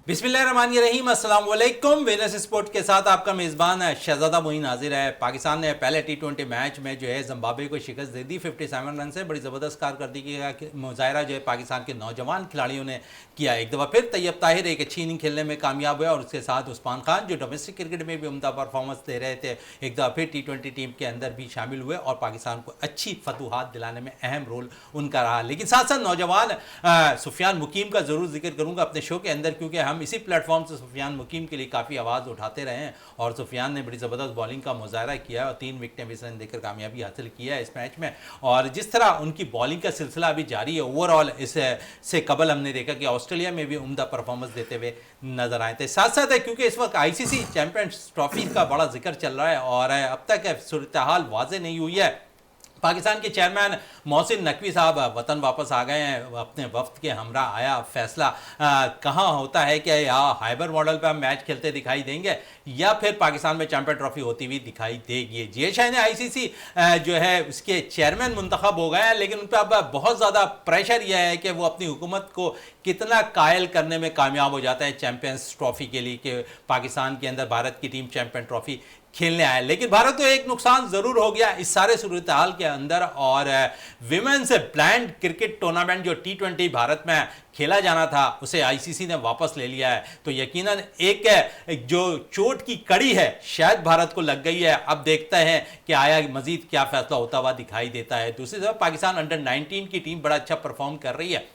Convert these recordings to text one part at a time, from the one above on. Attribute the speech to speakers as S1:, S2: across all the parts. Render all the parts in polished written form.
S1: बिस्मिल्लाहिर्रहमानिर्रहीम, अस्सलाम वालेकुम। वेनस स्पोर्ट के साथ आपका मेज़बान है शहजादा मोइन हाजिर है। पाकिस्तान ने पहले T20 मैच में जो है जिम्बाब्वे को शिकस्त दे दी 57 रन से। बड़ी ज़बरदस्त कारकर्दगी का मुजाहरा जो है पाकिस्तान के नौजवान खिलाड़ियों ने किया। एक दफ़ा फिर तैयब ताहिर एक अच्छी इनिंग खेलने में कामयाब हुआ और उसके साथ उस्मान खान जो डोमेस्टिक क्रिकेट में भी उम्दा परफॉर्मेंस दे रहे थे, एक दफ़ा फिर T20 टीम के अंदर भी शामिल हुए और पाकिस्तान को अच्छी फतूहात दिलाने में अहम रोल उनका रहा। लेकिन साथ साथ नौजवान सुफियान मुकीम का ज़रूर जिक्र करूँगा अपने शो के अंदर, क्योंकि हम इसी प्लेटफॉर्म से सुफियान मुकीम के लिए काफ़ी आवाज़ उठाते रहे हैं और सुफियान ने बड़ी ज़बरदस्त बॉलिंग का मुजाहरा किया और 3 विकेटें भी रन देकर कामयाबी हासिल किया है इस मैच में। और जिस तरह उनकी बॉलिंग का सिलसिला अभी जारी है, ओवरऑल इससे कबल हमने देखा कि ऑस्ट्रेलिया में भी उम्दा परफॉर्मेंस देते हुए नजर आए थे। साथ साथ है क्योंकि इस वक्त ICC चैंपियंस ट्रॉफी का बड़ा जिक्र चल रहा है और अब तक सूरत हाल वाज़ेह नहीं हुई है। पाकिस्तान के चेयरमैन मोहसिन नकवी साहब वतन वापस आ गए हैं, अपने वफ्द के हमरा आया फैसला कहाँ होता है कि या हाइबर मॉडल पर हम मैच खेलते दिखाई देंगे या फिर पाकिस्तान में चैंपियन ट्रॉफी होती हुई दिखाई देगी। जिया ने ICC जो है उसके चेयरमैन मुंतखब हो गए हैं, लेकिन उन पर अब बहुत ज़्यादा प्रेशर यह है कि वो अपनी हुकूमत को कितना कायल करने में कामयाब हो जाता है चैंपियंस ट्रॉफी के लिए कि पाकिस्तान के अंदर भारत की टीम चैंपियन ट्रॉफी खेलने आए। लेकिन भारत को एक नुकसान जरूर हो गया इस सारे सूरत हाल के अंदर, और विमेंस ब्लाइंड क्रिकेट टूर्नामेंट जो T20 भारत में खेला जाना था उसे ICC ने वापस ले लिया है। तो यकीनन एक जो चोट की कड़ी है शायद भारत को लग गई है। अब देखते हैं कि आया मजीद क्या फैसला होता हुआ दिखाई देता है। दूसरी तरफ पाकिस्तान अंडर 19 की टीम बड़ा अच्छा परफॉर्म कर रही है।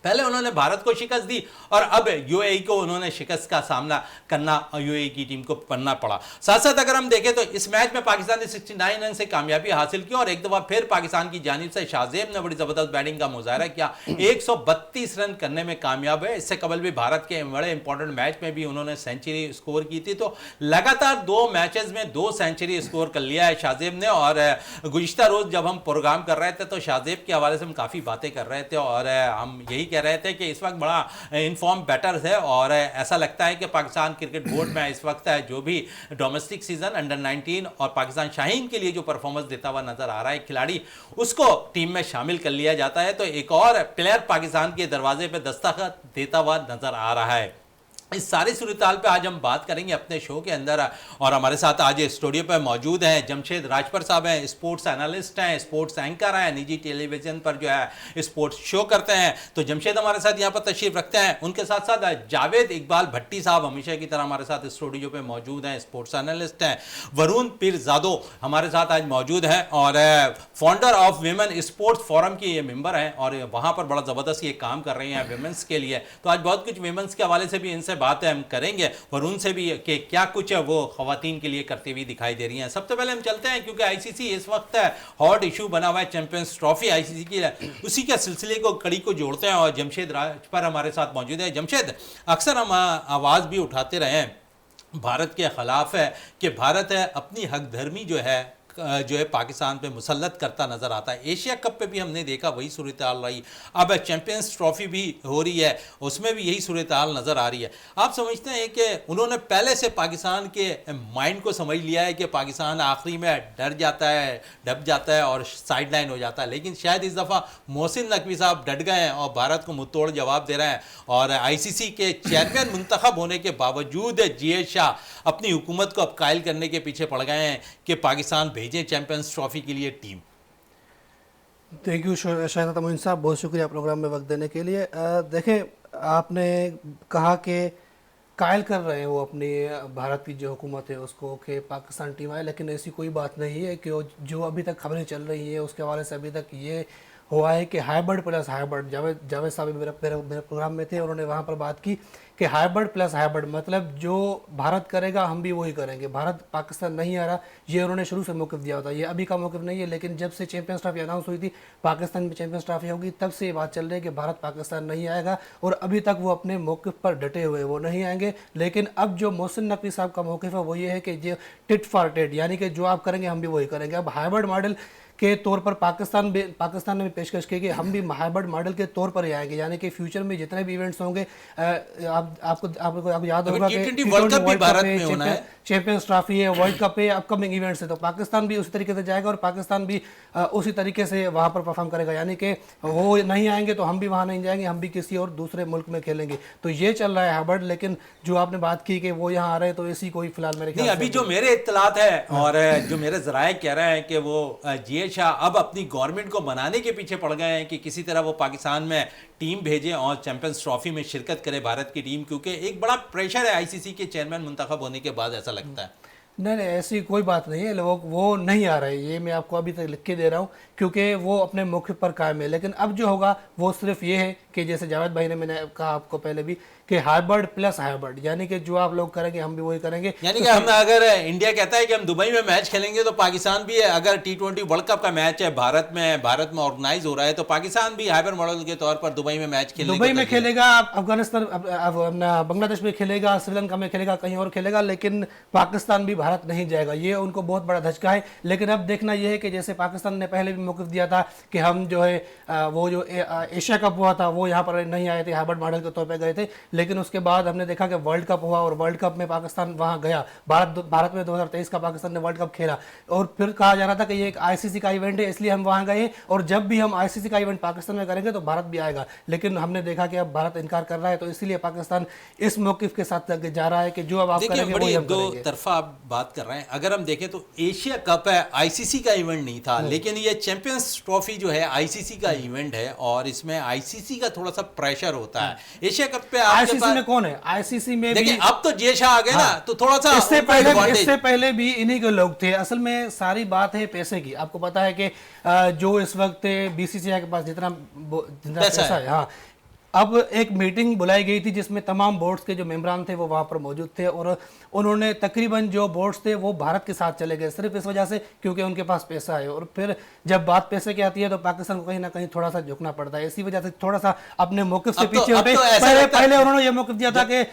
S1: पहले उन्होंने भारत को शिकस्त दी और अब UAE को उन्होंने शिकस्त का सामना करना UAE की टीम को करना पड़ा। साथ साथ अगर हम देखें तो इस मैच में पाकिस्तान ने 69 रन से कामयाबी हासिल की और एक दफ़ा फिर पाकिस्तान की जानिब से शाहजेब ने बड़ी ज़बरदस्त बैटिंग का मुजाहरा किया, 132 रन करने में कामयाब है। इससे कबल भी भारत के बड़े इंपॉर्टेंट मैच में भी उन्होंने सेंचुरी स्कोर की थी। तो लगातार 2 मैचेस में 2 सेंचुरी स्कोर कर लिया है शाहजेब ने। और गुज़िश्ता रोज़ जब हम प्रोग्राम कर रहे थे तो शाहजेब के हवाले से हम काफ़ी बातें कर रहे थे और हम यही कह रहे थे कि इस वक्त बड़ा इनफॉर्म बैटर है और ऐसा लगता है कि पाकिस्तान क्रिकेट बोर्ड में इस वक्त जो भी डोमेस्टिक सीजन अंडर 19 और पाकिस्तान शाहीन के लिए जो परफॉर्मेंस देता हुआ नजर आ रहा है खिलाड़ी, उसको टीम में शामिल कर लिया जाता है तो एक और प्लेयर पाकिस्तान के दरवाजे पर दस्तखत देता हुआ नजर आ रहा है। इस सारी सूरत-हाल पे आज हम बात करेंगे अपने शो के अंदर और हमारे साथ आज स्टूडियो पर मौजूद हैं जमशेद राजपर साहब हैं, स्पोर्ट्स एनालिस्ट हैं, स्पोर्ट्स एंकर हैं, निजी टेलीविजन पर जो है स्पोर्ट्स शो करते हैं। तो जमशेद हमारे साथ यहाँ पर तशरीफ रखते हैं। उनके साथ साथ जावेद इकबाल भट्टी साहब हमेशा की तरह हमारे साथ स्टूडियो पर मौजूद हैं, स्पोर्ट्स एनालिस्ट हैं। वरुण पीरजादो हमारे साथ आज मौजूद हैं और founder of women sports forum की ये मेंबर हैं और वहाँ पर बड़ा ज़बरदस्त ये काम कर रही हैं विमेंस के लिए। तो आज बहुत कुछ विमेंस के हवाले से भी इनसे बात हम करेंगे और उनसे भी कि क्या कुछ है वो खवातीन के लिए करती हुई दिखाई दे रही हैं। सबसे पहले हम चलते हैं क्योंकि ICC इस वक्त हॉट इशू बना हुआ है चैंपियंस ट्रॉफी ICC की, उसी के सिलसिले को कड़ी को जोड़ते हैं और जमशेद राजपर हमारे साथ मौजूद है। जमशेद, अक्सर हम आवाज़ भी उठाते रहे हैं भारत के खिलाफ है कि भारत है अपनी हक धर्मी जो है पाकिस्तान पे मुसल्लत करता नज़र आता है। एशिया कप पे भी हमने देखा वही सूरत हाल रही, अब चैंपियंस ट्रॉफी भी हो रही है उसमें भी यही सूरत हाल नज़र आ रही है। आप समझते हैं कि उन्होंने पहले से पाकिस्तान के माइंड को समझ लिया है कि पाकिस्तान आखिरी में डर जाता है, डब जाता है और साइड लाइन हो जाता है, लेकिन शायद इस दफ़ा मोहसिन नकवी साहब डट गए हैं और भारत को मुँह तोड़ जवाब दे रहे हैं और ICC के चेयरमैन मुंतखब होने के बावजूद जिया शाह अपनी हुकूमत को अब कायल करने के पीछे पड़ गए हैं कि पाकिस्तान भेजें चैंपियंस ट्रॉफी के लिए टीम।
S2: थैंक यू शहजादा मोइन साहब, बहुत शुक्रिया प्रोग्राम में वक्त देने के लिए। देखें, आपने कहा कि कायल कर रहे हैं वो अपनी भारत की जो हुकूमत है उसको कि पाकिस्तान टीम आए, लेकिन ऐसी कोई बात नहीं है कि जो अभी तक खबरें चल रही हैं उसके हवाले से अभी तक ये हुआ है कि हाइब्रिड प्लस हाइब्रिड। जावेद साहब मेरे प्रोग्राम में थे, उन्होंने वहाँ पर बात की कि हाइब्रिड प्लस हाइब्रिड मतलब जो भारत करेगा हम भी वही करेंगे। भारत पाकिस्तान नहीं आ रहा, ये उन्होंने शुरू से मौक़िफ़ दिया होता, ये अभी का मौक़िफ़ नहीं है। लेकिन जब से चैंपियंस ट्रॉफी अनाउंस हुई थी पाकिस्तान में चैंपियंस ट्रॉफी होगी, तब से ये बात चल रही है कि भारत पाकिस्तान नहीं आएगा और अभी तक वो अपने मौक़िफ़ पर डटे हुए, वो नहीं आएंगे। लेकिन अब जो मोहसिन नकवी साहब का मौक़िफ़ है वो ये है कि जो टिट फॉर टेट, यानी कि जो आप करेंगे हम भी वही करेंगे। अब हाइब्रिड मॉडल के तौर पर पाकिस्तान ने भी पेशकश की कि हम भी हाइब्रिड मॉडल के तौर पर ही आएंगे, यानी कि फ्यूचर में जितने भी इवेंट्स होंगे, आपको याद होगा कि
S1: वर्ल्ड कप भी भारत में होना है,
S2: चैंपियंस ट्रॉफी है, वर्ल्ड कप है, अपकमिंग इवेंट्स है, तो पाकिस्तान भी उसी तरीके से जाएगा और पाकिस्तान भी उसी तरीके से वहाँ पर परफॉर्म करेगा। यानी कि वो नहीं आएंगे तो हम भी वहाँ नहीं जाएंगे, हम भी किसी और दूसरे मुल्क में खेलेंगे। तो ये चल रहा है हार्वर्ड। लेकिन जो आपने बात की कि वो यहाँ आ रहे हैं, तो ऐसी कोई फिलहाल मेरे
S1: नहीं,
S2: ख्याल
S1: अभी
S2: से
S1: जो मेरे इत्तलात है और जो मेरे जराए कह रहे हैं कि वो जिया शाह अब अपनी गवर्नमेंट को बनाने के पीछे पड़ गए हैं कि किसी तरह वो पाकिस्तान में टीम भेजें और चैंपियंस ट्रॉफी में शिरकत करे भारत की टीम, क्योंकि एक बड़ा प्रेशर है आईसीसी के चेयरमैन मुंतखब होने के बाद, ऐसा लगता है।
S2: नहीं नहीं, ऐसी कोई बात नहीं है। लोग वो नहीं आ रहे, ये मैं आपको अभी तक लिख के दे रहा हूँ, क्योंकि वो अपने मौके पर कायम है। लेकिन अब जो होगा वो सिर्फ ये है कि जैसे जावेद भाई ने, मैंने कहा आपको पहले भी, कि हार्वर्ड प्लस हार्वर्ड, यानी कि जो आप लोग करेंगे हम भी वही करेंगे।
S1: यानी कि हम, अगर इंडिया कहता है कि हम दुबई में मैच खेलेंगे तो पाकिस्तान भी है, अगर T20 वर्ल्ड कप का मैच है भारत में ऑर्गेनाइज हो रहा है, तो पाकिस्तान भी हाइबर मॉडल के तौर पर दुबई में मैच खेलेगा।
S2: दुबई में खेलेगा, अफगानिस्तान, बांग्लादेश में खेलेगा, श्रीलंका में खेलेगा, कहीं और खेलेगा, लेकिन पाकिस्तान भी भारत नहीं जाएगा। ये उनको बहुत बड़ा धचका है। लेकिन अब देखना यह है कि जैसे पाकिस्तान ने पहले भी मौक़िफ़ दिया था कि हम जो है वो जो एशिया कप हुआ था वो यहाँ पर नहीं आए थे, हार्वर्ड मॉडल के तौर पर गए थे। लेकिन उसके बाद हमने देखा कि वर्ल्ड कप हुआ और वर्ल्ड कप में पाकिस्तान वहाँ गया। भारत में 2023 का पाकिस्तान ने वर्ल्ड कप खेला और फिर कहा जा रहा था कि ये एक आईसीसी का इवेंट है, इसलिए हम वहाँ गए। और जब भी हम आईसीसी का इवेंट पाकिस्तान में करेंगे तो भारत भी आएगा। लेकिन हमने देखा कि अब भारत इनकार कर रहा है, तो इसीलिए पाकिस्तान इस मौक़िफ़ के साथ जा रहा है कि जो अब आप करेंगे
S1: बड़ी दो तरफा आप बात कर रहे हैं। अगर हम देखें तो एशिया कप है, आईसीसी का इवेंट नहीं था, लेकिन ये चैंपियंस ट्रॉफी जो है आईसीसी का इवेंट है और इसमें आईसीसी का थोड़ा सा प्रेशर होता है। एशिया कप पे
S2: आईसीसी में कौन है? आईसीसी में
S1: देखिए अब तो जिया शाह आ गए ना, तो थोड़ा सा
S2: इससे पहले भी इन्हीं के लोग थे। असल में सारी बात है पैसे की। आपको पता है कि जो इस वक्त बीसीसीआई के पास जितना पैसा है, हाँ, अब एक मीटिंग बुलाई गई थी जिसमें तमाम बोर्ड्स के जो मेंबरान थे वो वहाँ पर मौजूद थे और उन्होंने तकरीबन जो बोर्ड्स थे वो भारत के साथ चले गए, सिर्फ इस वजह से क्योंकि उनके पास पैसा है। और फिर जब बात पैसे की आती है तो पाकिस्तान को कहीं ना कहीं थोड़ा सा झुकना पड़ता है। इसी वजह से थोड़ा सा अपने मौक़िफ़ से पीछे हटे। पहले उन्होंने ये मौक़िफ़ दिया था कि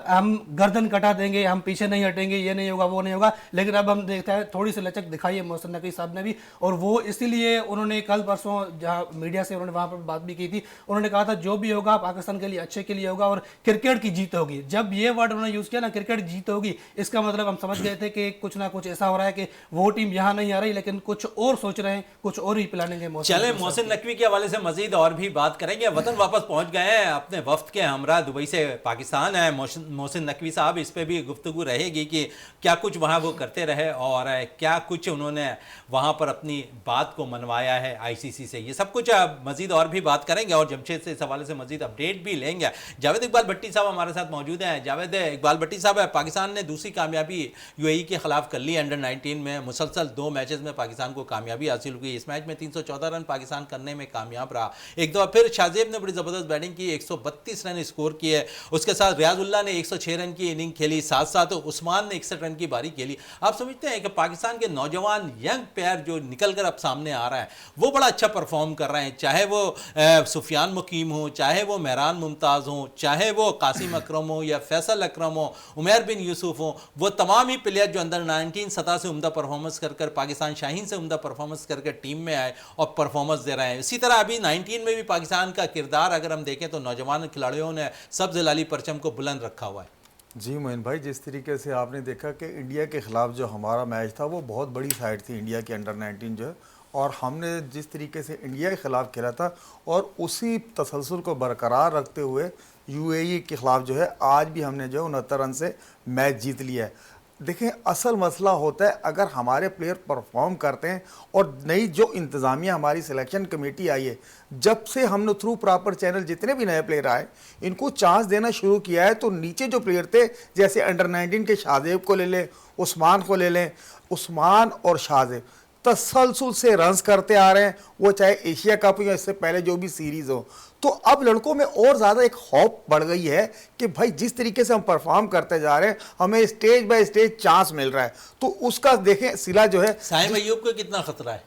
S2: हम गर्दन कटा देंगे, हम पीछे नहीं हटेंगे, ये नहीं होगा, वो नहीं होगा। लेकिन अब हम देखते हैं थोड़ी सी लचक दिखाई है मोहसिन नकवी साहब ने भी, और वो इसीलिए उन्होंने कल परसों जहाँ मीडिया से उन्होंने वहाँ पर बात भी की थी, उन्होंने कहा था जो भी होगा पाकिस्तान के लिए अच्छे के लिए होगा और क्रिकेट की जीत होगी। जब ये वर्ड उन्होंने यूज किया ना, क्रिकेट जीत होगी, इसका मतलब हम समझ गए थे कि कुछ ना कुछ ऐसा हो रहा है कि वो टीम यहाँ नहीं आ रही, लेकिन कुछ और सोच रहे हैं, कुछ और ही प्लानिंग है।
S1: चले मोहसिन नकवी के हवाले से मजीद और भी बात करेंगे। वतन वापस पहुंच गए हैं अपने वफ्द के हमरा, दुबई से पाकिस्तान है मोहसिन नकवी साहब। इस पर भी गुफ्तगू रहेगी कि क्या कुछ वहाँ वो करते रहे और क्या कुछ उन्होंने वहाँ पर अपनी बात को मनवाया है आईसीसी से। ये सब कुछ मजीद और भी बात करेंगे और जमशेद से इस हवाले से मजीद अपडेट भी लेंगे। जावेद इकबाल भट्टी साहब हमारे साथ मौजूद हैं। जावेद इकबाल भट्टी साहब, पाकिस्तान ने दूसरी कामयाबी यूएई के खिलाफ कर ली अंडर 19 में। मुसलसल 2 मैचेस में पाकिस्तान को कामयाबी हासिल हुई। इस मैच में 314 रन पाकिस्तान करने में कामयाब रहा। एक दफा फिर शाहजेब ने बड़ी ज़बरदस्त बैटिंग की, 132 रन स्कोर किए। उसके साथ रियाजुल्लाह ने 106 रन की इनिंग खेली, साथ साथ उस्मान ने 61 रन की बारी खेली। आप समझते हैं कि पाकिस्तान के नौजवान यंग प्लेयर जो निकल कर अब सामने आ रहा है वो बड़ा अच्छा परफॉर्म कर रहे हैं, चाहे वो सुफियान मुकीम हो, चाहे वो मेहरान मुमताज़ हो, चाहे वो कासिम अकरम हो या फैसल अकरम हो, उमैर बिन यूसुफ हो, वो तमाम ही प्लेयर जो अंदर 19 सतह से उम्दा परफॉर्मेंस कर पाकिस्तान शाहीन से उम्दा परफॉर्मेंस करके टीम में आए और परफॉर्मेंस दे रहे हैं। इसी तरह अभी 19 में भी पाकिस्तान का किरदार अगर हम देखें तो नौजवान खिलाड़ियों ने सब्ज़ लाली परचम को बुलंद रखा हुआ है।
S3: जी मोइन भाई, जिस तरीके से आपने देखा कि इंडिया के ख़िलाफ़ जो हमारा मैच था वो बहुत बड़ी साइड थी इंडिया की अंडर 19 जो है, और हमने जिस तरीके से इंडिया के ख़िलाफ़ खेला था और उसी तसलसल को बरकरार रखते हुए यूएई के ख़िलाफ़ जो है आज भी हमने जो है 69 रन से मैच जीत लिया है। देखें, असल मसला होता है अगर हमारे प्लेयर परफॉर्म करते हैं और नई जो इंतज़ामिया हमारी सिलेक्शन कमेटी आई है, जब से हमने थ्रू प्रॉपर चैनल जितने भी नए प्लेयर आए इनको चांस देना शुरू किया है, तो नीचे जो प्लेयर थे जैसे अंडर 19 के शाहजेब को ले लें, उस्मान को ले लें, उस्मान और शाहजेब तसलसल से रन्स करते आ रहे हैं, वो चाहे एशिया कप या इससे पहले जो भी सीरीज़ हो। तो अब लड़कों में और ज़्यादा एक हॉप बढ़ गई है कि भाई जिस तरीके से हम परफॉर्म करते जा रहे हैं हमें स्टेज बाय स्टेज चांस मिल रहा है। तो उसका देखें सिला जो है,
S1: साइम अयूब को कितना खतरा है?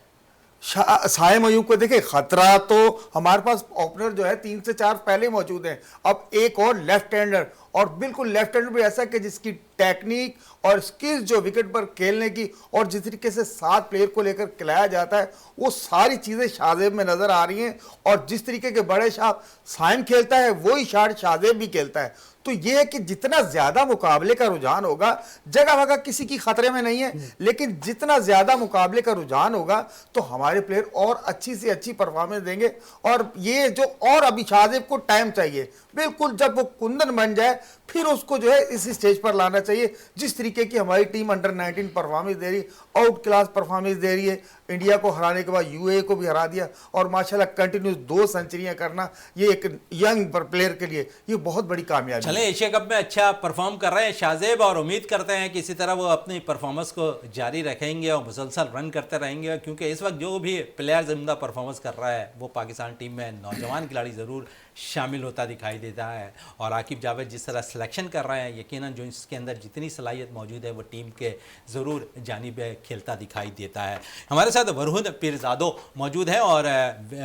S3: साइम अयूब को देखें, खतरा तो हमारे पास ओपनर जो है 3 से 4 पहले मौजूद हैं, अब एक और लेफ्ट हैंडर, और बिल्कुल लेफ्ट हैंडर भी ऐसा कि जिसकी टेक्निक और स्किल्स जो विकेट पर खेलने की और जिस तरीके से 7 प्लेयर को लेकर खिलाया जाता है वो सारी चीज़ें शाहजेब में नज़र आ रही हैं। और जिस तरीके के बड़े शाट साइम खेलता है वही शाट शाहजेब भी खेलता है। तो ये है कि जितना ज्यादा मुकाबले का रुझान होगा, जगह जगह किसी की खतरे में नहीं है, लेकिन जितना ज्यादा मुकाबले का रुझान होगा तो हमारे प्लेयर और अच्छी से अच्छी परफॉर्मेंस देंगे। और ये जो और अभी शाहजेब को टाइम चाहिए, बिल्कुल जब वो कुंदन बन जाए फिर उसको जो है इस स्टेज पर लाना चाहिए। जिस तरीके की हमारी टीम अंडर 19 परफॉर्मेंस दे रही, आउट क्लास परफॉर्मेंस दे रही है, इंडिया को हराने के बाद यूएई को भी हरा दिया और माशाल्लाह कंटिन्यूस 2 सेंचुरियां करना, ये एक यंग प्लेयर के लिए ये बहुत बड़ी कामयाबी है।
S1: चले एशिया कप में अच्छा परफॉर्म कर रहे हैं शाहजेब और उम्मीद करते हैं कि इसी तरह वो अपनी परफॉर्मेंस को जारी रखेंगे और मुसलसल रन करते रहेंगे, क्योंकि इस वक्त जो भी प्लेयर जिंदा परफॉर्मेंस कर रहा है वो पाकिस्तान टीम में नौजवान खिलाड़ी ज़रूर शामिल होता दिखाई देता है। और आकिब जावेद जिस तरह सिलेक्शन कर रहे हैं, यकीनन जो इसके अंदर जितनी सलाहियत मौजूद है वो टीम के ज़रूर जानिब खेलता दिखाई देता है। हमारे साथ वरहुद पीरजादो मौजूद हैं और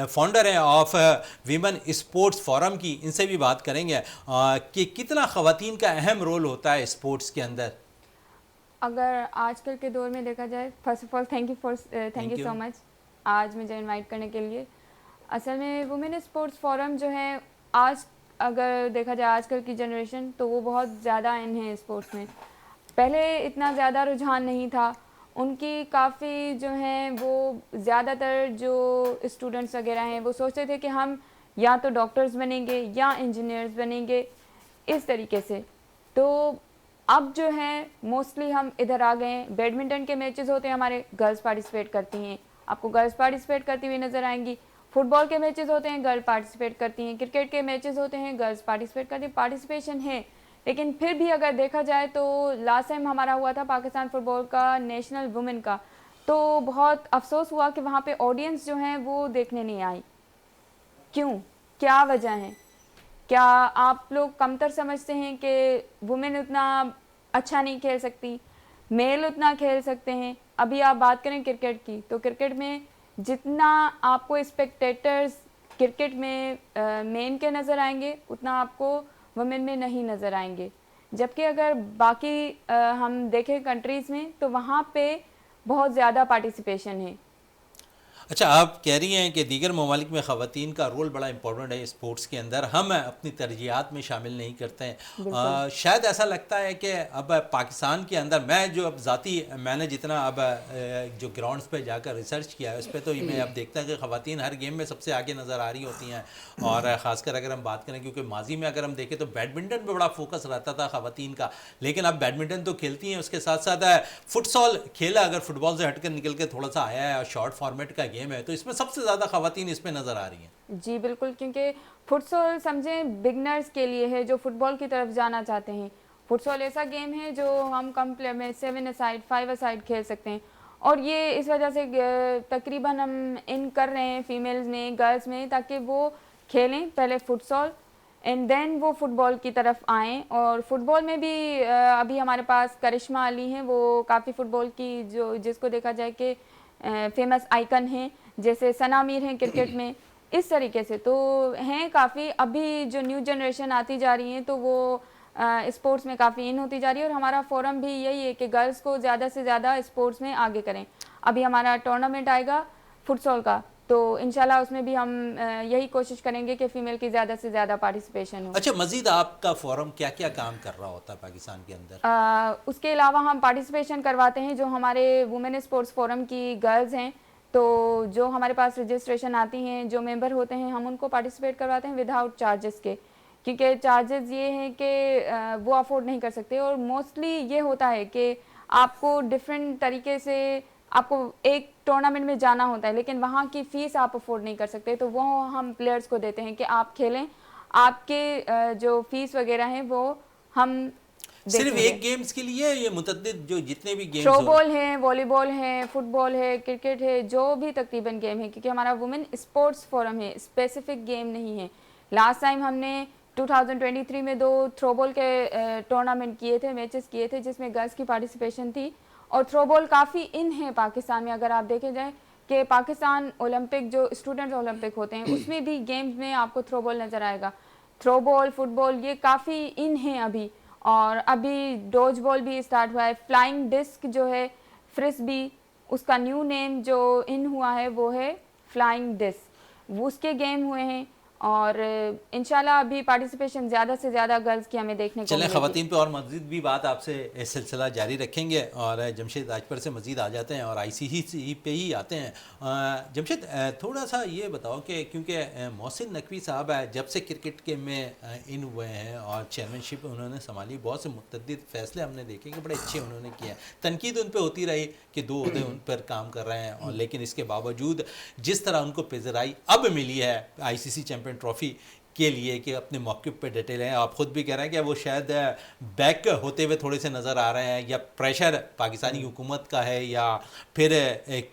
S1: फाउंडर हैं ऑफ वीमेन स्पोर्ट्स फोरम की, इनसे भी बात करेंगे कि कितना ख़वातीन का अहम रोल होता है स्पोर्ट्स के अंदर।
S4: अगर आजकल के दौर में देखा जाए, first of all thank you so much आज मुझे इनवाइट करने के लिए। असल में वुमेन स्पोर्ट्स फोरम जो है, आज अगर देखा जाए आजकल की जनरेशन तो वो बहुत ज़्यादा इन है स्पोर्ट्स में। पहले इतना ज़्यादा रुझान नहीं था उनकी, काफ़ी जो हैं वो ज़्यादातर जो स्टूडेंट्स वगैरह हैं वो सोचते थे कि हम या तो डॉक्टर्स बनेंगे या इंजीनियर्स बनेंगे, इस तरीके से। तो अब जो है मोस्टली हम इधर आ गए हैं। बैडमिंटन के मैचेस होते हैं हमारे, गर्ल्स पार्टिसिपेट करती हैं, आपको गर्ल्स पार्टिसिपेट करती हुई नज़र आएंगी। फुटबॉल के मैचेस होते हैं, गर्ल पार्टिसिपेट करती हैं। क्रिकेट के मैचेस होते हैं, गर्ल्स पार्टिसिपेट करती हैं। पार्टिसिपेशन है, लेकिन फिर भी अगर देखा जाए तो लास्ट टाइम हमारा हुआ था पाकिस्तान फुटबॉल का नेशनल वुमेन का, तो बहुत अफसोस हुआ कि वहाँ पे ऑडियंस जो है वो देखने नहीं आई। क्यों, क्या वजह है? क्या आप लोग कमतर समझते हैं कि वुमेन उतना अच्छा नहीं खेल सकती, मेल उतना खेल सकते हैं? अभी आप बात करें क्रिकेट की, तो क्रिकेट में जितना आपको स्पेक्टेटर्स क्रिकेट में मेन के नज़र आएंगे उतना आपको वुमेन में नहीं नज़र आएंगे। जबकि अगर बाकी हम देखें कंट्रीज़ में तो वहाँ पे बहुत ज़्यादा पार्टिसिपेशन है।
S1: अच्छा, आप कह रही हैं कि दीगर ममालिक में ख़वातीन का रोल बड़ा इंपॉर्टेंट है स्पोर्ट्स के अंदर, हम अपनी तरजीहात में शामिल नहीं करते हैं। शायद ऐसा लगता है कि अब पाकिस्तान के अंदर, मैं जो अब मैंने जितना अब जो ग्राउंड्स पे जाकर रिसर्च किया है उस पर, तो मैं अब देखता है कि ख़वातीन हर गेम में सबसे आगे नज़र आ रही होती हैं। और ख़ासकर अगर हम बात करें, क्योंकि माजी में अगर हम देखें तो बैडमिंटन पर बड़ा फोकस रहता था ख़वातीन का, लेकिन अब बैडमिंटन तो खेलती हैं, उसके साथ साथ फुटसॉल खेला अगर फुटबॉल से हटकर निकल के थोड़ा सा आया है और शॉर्ट फॉर्मेट का गेम है, तो इसमें सबसे ज़्यादा ख़वातीन इसमें नज़र आ रही हैं।
S4: जी बिल्कुल, क्योंकि फुटसॉल समझें बिगनर्स के लिए है जो फुटबॉल की तरफ जाना चाहते हैं। फुटसॉल ऐसा गेम है जो हम कम प्ले में 7 असाइड 5 असाइड खेल सकते हैं, और ये इस वजह से तकरीबन हम इन कर रहे हैं फीमेल्स में, गर्ल्स में, ताकि वो खेलें पहले फुटसॉल एंड देन वो फुटबॉल की तरफ आएँ। और फुटबॉल में भी अभी हमारे पास करिश्मा अली हैं, वो काफ़ी फुटबॉल की जो जिसको देखा जाए कि फेमस आइकन हैं, जैसे सना मीर हैं क्रिकेट में, इस तरीके से तो हैं काफ़ी। अभी जो न्यू जनरेशन आती जा रही है तो वो स्पोर्ट्स में काफ़ी इन होती जा रही है, और हमारा फोरम भी यही है कि गर्ल्स को ज़्यादा से ज़्यादा स्पोर्ट्स में आगे करें। अभी हमारा टूर्नामेंट आएगा फुटसॉल का, तो इंशाल्लाह उसमें भी हम यही कोशिश करेंगे कि फ़ीमेल की ज़्यादा से ज़्यादा पार्टिसिपेशन हो।
S1: अच्छा, मज़ीद आपका फोरम क्या क्या काम कर रहा होता है पाकिस्तान के अंदर?
S4: उसके अलावा हम पार्टिसिपेशन करवाते हैं, जो हमारे वुमेन स्पोर्ट्स फोरम की गर्ल्स हैं, तो जो हमारे पास रजिस्ट्रेशन आती हैं, जो मेंबर होते हैं, हम उनको पार्टिसिपेट करवाते हैं विदाउट चार्जेस के, क्योंकि चार्जेस ये हैं कि वो अफोर्ड नहीं कर सकते। और मोस्टली ये होता है कि आपको डिफरेंट तरीके से आपको एक टूर्नामेंट में जाना होता है, लेकिन वहाँ की फ़ीस आप अफोर्ड नहीं कर सकते, तो वो हम प्लेयर्स को देते हैं कि आप खेलें, आपके जो फीस वगैरह हैं वो हम
S1: सिर्फ एक गेम्स के लिए, ये मुतद्दिद जो जितने भी गेम्स,
S4: थ्रोबॉल है, वॉलीबॉल है, फुटबॉल है, क्रिकेट है, जो भी तकरीबन गेम है, क्योंकि हमारा वुमेन स्पोर्ट्स फोरम है, स्पेसिफिक गेम नहीं है। लास्ट टाइम हमने 2023 में 2 थ्रोबॉल के टूर्नामेंट किए थे, मैचेस किए थे, जिसमें गर्ल्स की पार्टिसिपेशन थी। और थ्रोबॉल काफ़ी इन है पाकिस्तान में, अगर आप देखे जाए कि पाकिस्तान ओलंपिक जो स्टूडेंट्स ओलंपिक होते हैं उसमें भी गेम्स में आपको थ्रोबॉल नज़र आएगा। थ्रोबॉल, फुटबॉल ये काफ़ी इन है अभी, और अभी डॉज बॉल भी स्टार्ट हुआ है। फ्लाइंग डिस्क जो है, फ्रिस्बी, उसका न्यू नेम जो इन हुआ है वो है फ्लाइंग डिस्क, वो उसके गेम हुए हैं। और इंशाल्लाह अभी पार्टिसिपेशन ज़्यादा से ज़्यादा गर्ल्स की हमें देखने को
S1: चलें,
S4: मिलेगी।
S1: ख़वातीन पे और मज़ीद भी बात आपसे इस सिलसिला जारी रखेंगे और जमशेद राजपर से मज़ीद आ जाते हैं और ICC पे ही आते हैं। जमशेद, थोड़ा सा ये बताओ कि क्योंकि मोहसिन नकवी साहब है जब से क्रिकेट के में इन हुए हैं और चेयरमैनशिप उन्होंने संभाली, बहुत से मुतअद्दिद फैसले हमने देखे कि बड़े अच्छे उन्होंने किए हैं। तनकीद उन पर होती रही कि 2 ओहदे उन पर काम कर रहे हैं, और लेकिन इसके बावजूद जिस तरह उनको पेजराई अब मिली है ICC चैम्पियन ट्रॉफी के लिए कि अपने मौके पे डटे हैं, आप खुद भी कह रहे हैं कि वो शायद बैक होते हुए थोड़े से नज़र आ रहे हैं, या प्रेशर पाकिस्तानी हुकूमत का है या फिर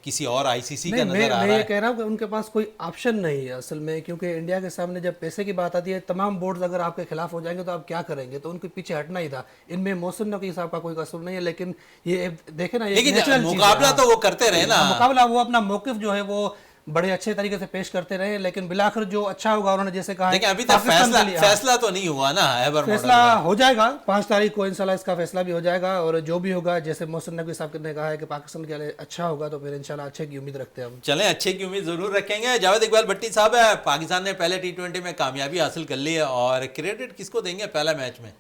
S1: किसी और ICC का नज़र आ
S2: मैं
S1: रहा
S2: ये
S1: है?
S2: कह रहा हूँ कि उनके पास कोई ऑप्शन नहीं है असल में, क्योंकि इंडिया के सामने जब पैसे की बात आती है, तमाम बोर्ड्स अगर आपके खिलाफ हो जाएंगे तो आप क्या करेंगे, तो उनके पीछे हटना ही था। इनमें मोहसिन नकवी साहब का कोई कसूर नहीं है, लेकिन ये देखे ना, ये
S1: लेकिन
S2: natural चीज़ है।
S1: मुकाबला
S2: हाँ।
S1: तो वो करते रहे ना।
S2: मुकाबला वो अपना मौकिफ जो है वो बड़े अच्छे तरीके से पेश करते रहे, लेकिन बिलाखिर जो अच्छा होगा उन्होंने जैसे कहा है,
S1: लेकिन अभी तक
S2: पाकिस्तान के लिए, हाँ,
S1: फैसला तो नहीं हुआ ना एबर
S2: फैसला हो जाएगा 5 तारीख को इंशाल्लाह, इसका फैसला भी हो जाएगा। और जो भी होगा, जैसे मोहसिन नकवी साहब ने कहा है कि पाकिस्तान के लिए अच्छा होगा, तो फिर इंशाल्लाह अच्छे की उम्मीद रखते हैं हम।
S1: चलें, अच्छे की उम्मीद ज़रूर रखेंगे। जावेद इकबाल भट्टी साहब है, पाकिस्तान ने पहले T20 में कामयाबी हासिल कर ली है और क्रेडिट किसको देंगे पहला मैच में?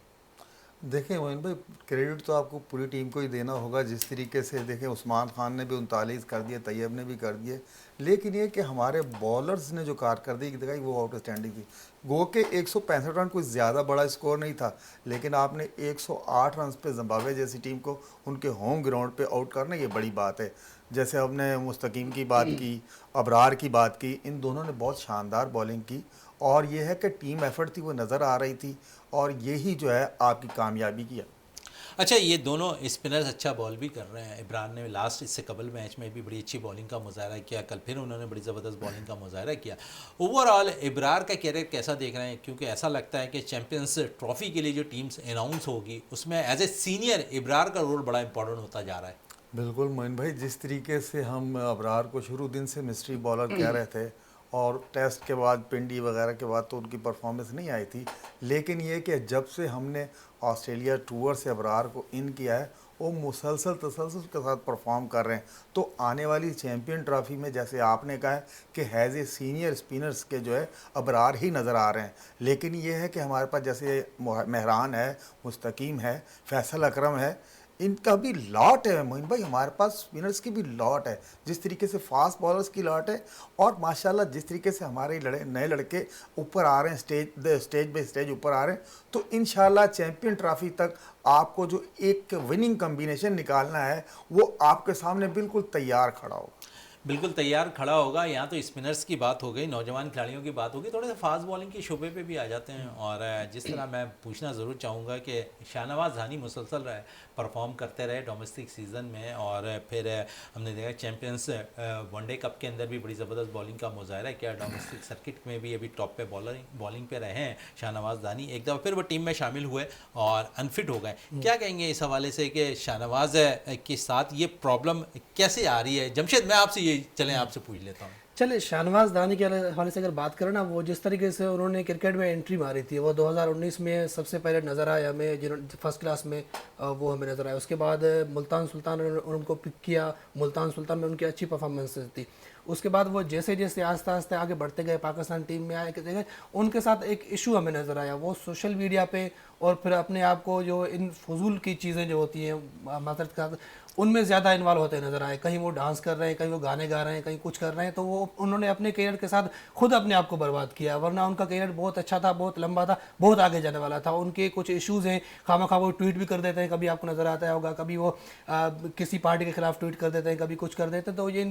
S3: देखें मोइन भाई, क्रेडिट तो आपको पूरी टीम को ही देना होगा। जिस तरीके से देखें, उस्मान खान ने भी 39 कर दिए, तैयब ने भी कर दिए, लेकिन ये कि हमारे बॉलर्स ने जो कारकर्दगी दिखाई वो आउटस्टैंडिंग थी। गो के 165 रन कोई ज़्यादा बड़ा स्कोर नहीं था, लेकिन आपने 108 रन पे जिम्बाब्वे जैसी टीम को उनके होम ग्राउंड पे आउट करना, ये बड़ी बात है। जैसे हमने मुस्तकीम की बात की, अबरार की बात की, इन दोनों ने बहुत शानदार बॉलिंग की, और ये है कि टीम एफर्ट थी, वो नज़र आ रही थी, और यही जो है आपकी कामयाबी की है।
S1: अच्छा, ये दोनों स्पिनर्स अच्छा बॉल भी कर रहे हैं। इमरान ने लास्ट इससे कबल मैच में भी बड़ी अच्छी बॉलिंग का मुजाहरा किया, कल फिर उन्होंने बड़ी ज़बरदस्त बॉलिंग का मुजाहरा किया। ओवरऑल इब्रार का कैरियर कैसा देख रहे हैं, क्योंकि ऐसा लगता है कि चैम्पियंस ट्रॉफी के लिए जो टीम्स अनाउंस होगी उसमें एज ए सीनियर इब्रार का रोल बड़ा इंपॉर्टेंट होता जा रहा है।
S3: बिल्कुल मोइन भाई, जिस तरीके से हम अबरार को शुरू दिन से मिस्ट्री बॉलर कह रहे थे, और टेस्ट के बाद पिंडी वगैरह के बाद तो उनकी परफॉर्मेंस नहीं आई थी, लेकिन ये कि जब से हमने ऑस्ट्रेलिया टूर से अबरार को इन किया है, वो मुसलसल तसलसल के साथ परफॉर्म कर रहे हैं। तो आने वाली चैम्पियन ट्रॉफी में, जैसे आपने कहा है कि हैज़ ए सीनियर स्पिनर्स के जो है अबरार ही नज़र आ रहे हैं, लेकिन ये है कि हमारे पास जैसे मेहरान है, मुस्तकीम है, फैसल अकरम है, इनका भी लॉट है मोइन भाई। हमारे पास स्पिनर्स की भी लॉट है, जिस तरीके से फास्ट बॉलर्स की लॉट है, और माशाल्लाह जिस तरीके से हमारे नए लड़के ऊपर आ रहे हैं, स्टेज बाई स्टेज ऊपर आ रहे हैं, तो इंशाल्लाह चैम्पियन ट्रॉफी तक आपको जो एक विनिंग कम्बिनेशन निकालना है वो आपके सामने बिल्कुल तैयार खड़ा होगा।
S1: बिल्कुल तैयार खड़ा होगा। यहाँ तो स्पिनर्स की बात हो गई, नौजवान खिलाड़ियों की बात होगी, थोड़े से फास्ट बॉलिंग के शोबे पे भी आ जाते हैं। और जिस तरह मैं पूछना ज़रूर चाहूँगा कि शाहनवाज धानी मुसलसल रहे परफॉर्म करते रहे डोमेस्टिक सीज़न में, और फिर हमने देखा चैम्पियंस वनडे कप के अंदर भी बड़ी ज़बरदस्त बॉलिंग का मुजाहरा किया, डोमेस्टिक सर्किट में भी अभी टॉप पे बॉलिंग पे रहे हैं शाहनवाज धानी। एक दफ़ा फिर वो टीम में शामिल हुए और अनफिट हो गए। क्या कहेंगे इस हवाले से कि शाहनवाज के साथ ये प्रॉब्लम कैसे आ रही है? जमशेद, मैं आपसे चलें आपसे पूछ लेता हूँ।
S2: चले, शाहनवाज दानी के हवाले से अगर बात करें ना, वो जिस तरीके से उन्होंने क्रिकेट में एंट्री मारी थी, वो 2019 में सबसे पहले नज़र आया हमें, जिन्होंने फर्स्ट क्लास में वो हमें नज़र आया। उसके बाद मुल्तान सुल्तान उनको पिक किया, मुल्तान सुल्तान में उनकी अच्छी परफॉर्मेंस थी। उसके बाद वो जैसे जैसे आस्ते आस्ते आगे बढ़ते गए, पाकिस्तान टीम में आए गए, उनके साथ एक इशू हमें नज़र आया, वो सोशल मीडिया पे और फिर अपने आप को जो इन फजूल की चीज़ें जो होती हैं मातरत का, उनमें ज़्यादा इन्वॉल्व होते नज़र आए। कहीं वो डांस कर रहे हैं, कहीं वो गाने गा रहे हैं, कहीं कुछ कर रहे हैं, तो वो उन्होंने अपने करियर के साथ खुद अपने आप को बर्बाद किया। वरना उनका करियर बहुत अच्छा था, बहुत लंबा था, बहुत आगे जाने वाला था। उनके कुछ इश्यूज़ हैं, खामखा वो ट्वीट भी कर देते हैं, कभी आपको नज़र आता होगा, कभी वो किसी पार्टी के खिलाफ ट्वीट कर देते हैं, कभी कुछ कर देते हैं। तो ये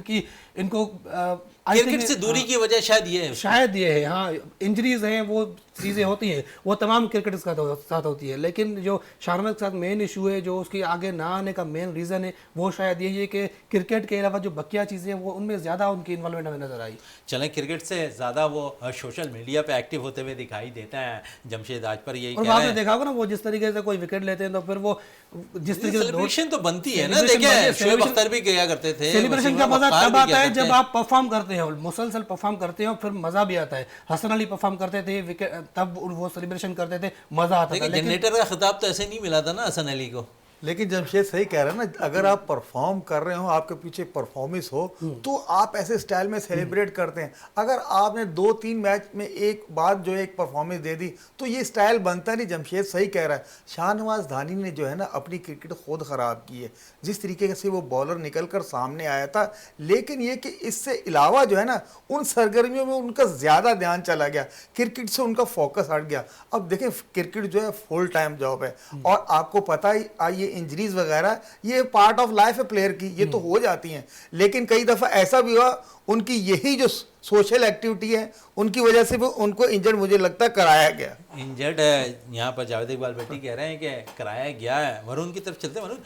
S2: इनको
S1: क्रिकेट से दूरी की वजह शायद ये है।
S2: हाँ, इंजरीज हैं, वो चीज़ें होती हैं, वो तमाम क्रिकेटर्स के साथ होती है। लेकिन जो शाहनवाज के साथ मेन इशू है, जो उसकी आगे ना आने का मेन रीज़न है, वो शायद यही है कि क्रिकेट के अलावा जो बकिया चीज़ें हैं, वो उनमें ज़्यादा उनकी इन्वॉल्वमेंट हमें नज़र आई।
S1: चलें, क्रिकेट से ज़्यादा वो सोशल मीडिया पे एक्टिव होते हुए दिखाई देता है जमशेद आज पर। यही
S2: और आपने देखा होगा ना, वो जिस तरीके से कोई विकेट लेते हैं तो फिर वो जिस तरीके से
S1: सेलिब्रेशन तो बनती है ना। देखिए, शोएब अख्तर भी किया करते थे।
S2: सेलिब्रेशन का मजा तब आता है जब आप परफॉर्म करते हो, मुसलसल परफॉर्म करते हो, फिर मजा भी आता है। हसन अली परफॉर्म करते थे, विकेट तब वो सेलिब्रेशन करते थे, मजा आता था।
S1: लेकिन जनरेटर का खिताब तो ऐसे नहीं मिला था ना हसन अली को।
S3: लेकिन जमशेद सही कह रहे हैं ना, अगर आप परफॉर्म कर रहे हो, आपके पीछे परफॉर्मेंस हो, तो आप ऐसे स्टाइल में सेलिब्रेट करते हैं। अगर आपने 2-3 मैच में एक बार जो है एक परफॉर्मेंस दे दी तो ये स्टाइल बनता नहीं। जमशेद सही कह रहा है, शाहनवाज धानी ने जो है ना अपनी क्रिकेट खुद ख़राब की है, जिस तरीके से वो बॉलर निकल कर सामने आया था। लेकिन ये कि इससे अलावा जो है ना उन सरगर्मियों में उनका ज़्यादा ध्यान चला गया, क्रिकेट से उनका फोकस हट गया। अब देखें, क्रिकेट जो है फुल टाइम जॉब है, और आपको पता ही ये इंजरीज वगैरह ये पार्ट ऑफ लाइफ है प्लेयर की, ये तो हो जाती हैं। लेकिन कई दफ़ा ऐसा भी हुआ उनकी यही जो सोशल एक्टिविटी है उनकी वजह से भी उनको इंजर्ड मुझे लगता है कराया गया।
S1: इंजर्ड है, यहाँ पर जावेद इकबाल बेटी कह रहे हैं कि कराया गया है। वरुण की तरफ चलते हैं। वरुण,